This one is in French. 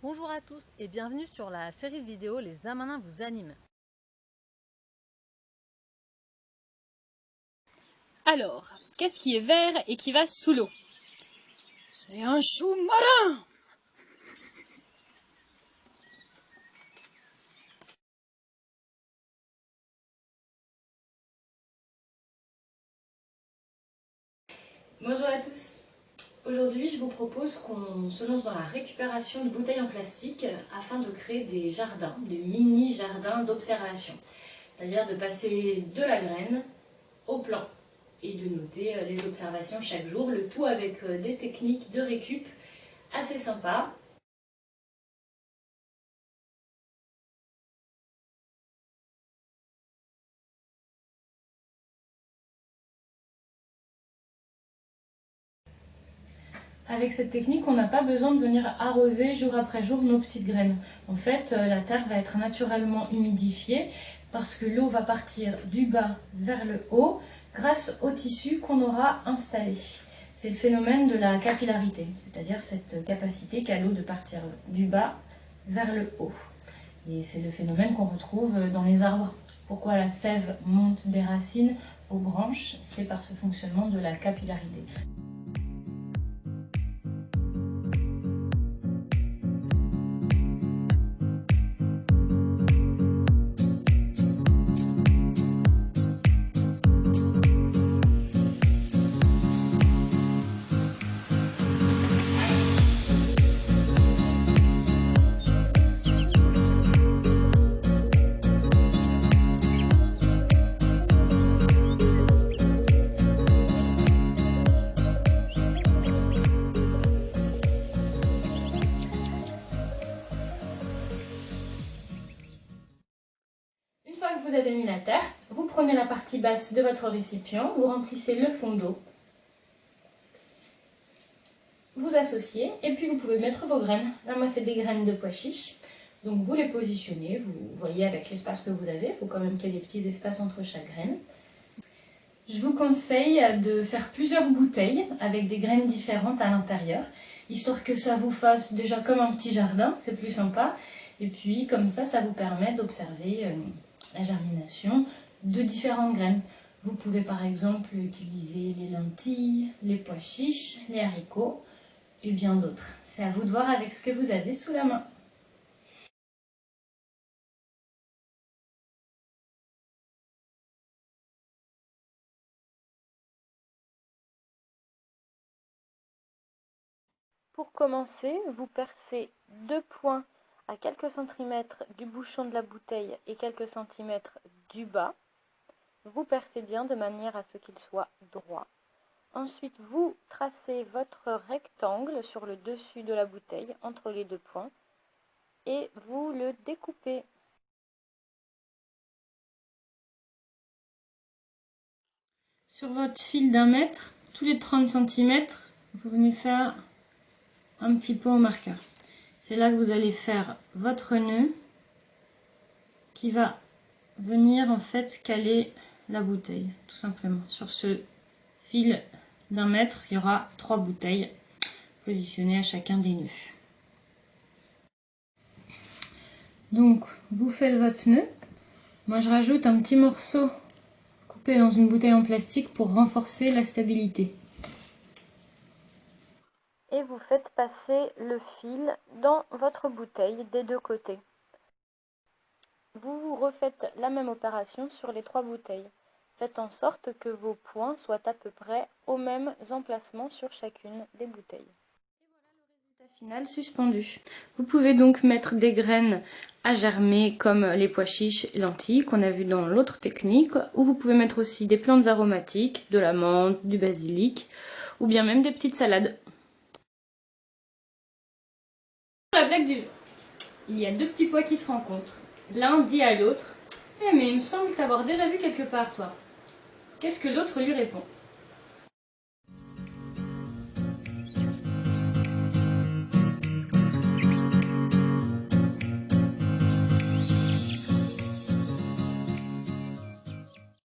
Bonjour à tous et bienvenue sur la série de vidéos Les Amanins vous animent. Alors, qu'est-ce qui est vert et qui va sous l'eau? C'est un chou marin! Bonjour à tous. Aujourd'hui, je vous propose qu'on se lance dans la récupération de bouteilles en plastique afin de créer des jardins, des mini-jardins d'observation. C'est-à-dire de passer de la graine au plan et de noter les observations chaque jour, le tout avec des techniques de récup assez sympas. Avec cette technique, on n'a pas besoin de venir arroser jour après jour nos petites graines. En fait, la terre va être naturellement humidifiée parce que l'eau va partir du bas vers le haut grâce au tissu qu'on aura installé. C'est le phénomène de la capillarité, c'est-à-dire cette capacité qu'a l'eau de partir du bas vers le haut. Et c'est le phénomène qu'on retrouve dans les arbres. Pourquoi la sève monte des racines aux branches? C'est par ce fonctionnement de la capillarité. Une fois que vous avez mis la terre, vous prenez la partie basse de votre récipient, vous remplissez le fond d'eau, vous associez et puis vous pouvez mettre vos graines. Là, moi, c'est des graines de pois chiches. Donc vous les positionnez, vous voyez avec l'espace que vous avez, il faut quand même qu'il y ait des petits espaces entre chaque graine. Je vous conseille de faire plusieurs bouteilles avec des graines différentes à l'intérieur, histoire que ça vous fasse déjà comme un petit jardin, c'est plus sympa. Et puis comme ça vous permet d'observer la germination de différentes graines. Vous pouvez par exemple utiliser les lentilles, les pois chiches, les haricots et bien d'autres. C'est à vous de voir avec ce que vous avez sous la main. Pour commencer, vous percez 2 points à quelques centimètres du bouchon de la bouteille et quelques centimètres du bas. Vous percez bien de manière à ce qu'il soit droit. Ensuite, vous tracez votre rectangle sur le dessus de la bouteille, entre les 2 points, et vous le découpez. Sur votre fil d'1 mètre, tous les 30 cm, vous venez faire un petit pot au marqueur. C'est là que vous allez faire votre nœud qui va venir en fait caler la bouteille, tout simplement. Sur ce fil d'1 mètre, il y aura 3 bouteilles positionnées à chacun des nœuds. Donc, vous faites votre nœud. Moi, je rajoute un petit morceau coupé dans une bouteille en plastique pour renforcer la stabilité. Et vous faites passer le fil dans votre bouteille des 2 côtés. Vous refaites la même opération sur les 3 bouteilles. Faites en sorte que vos points soient à peu près aux mêmes emplacements sur chacune des bouteilles. Et voilà le résultat final suspendu. Vous pouvez donc mettre des graines à germer comme les pois chiches et lentilles qu'on a vu dans l'autre technique, ou vous pouvez mettre aussi des plantes aromatiques, de la menthe, du basilic, ou bien même des petites salades. La blague du jour. Il y a 2 petits pois qui se rencontrent. L'un dit à l'autre: « Eh mais il me semble t'avoir déjà vu quelque part, toi. » Qu'est-ce que l'autre lui répond?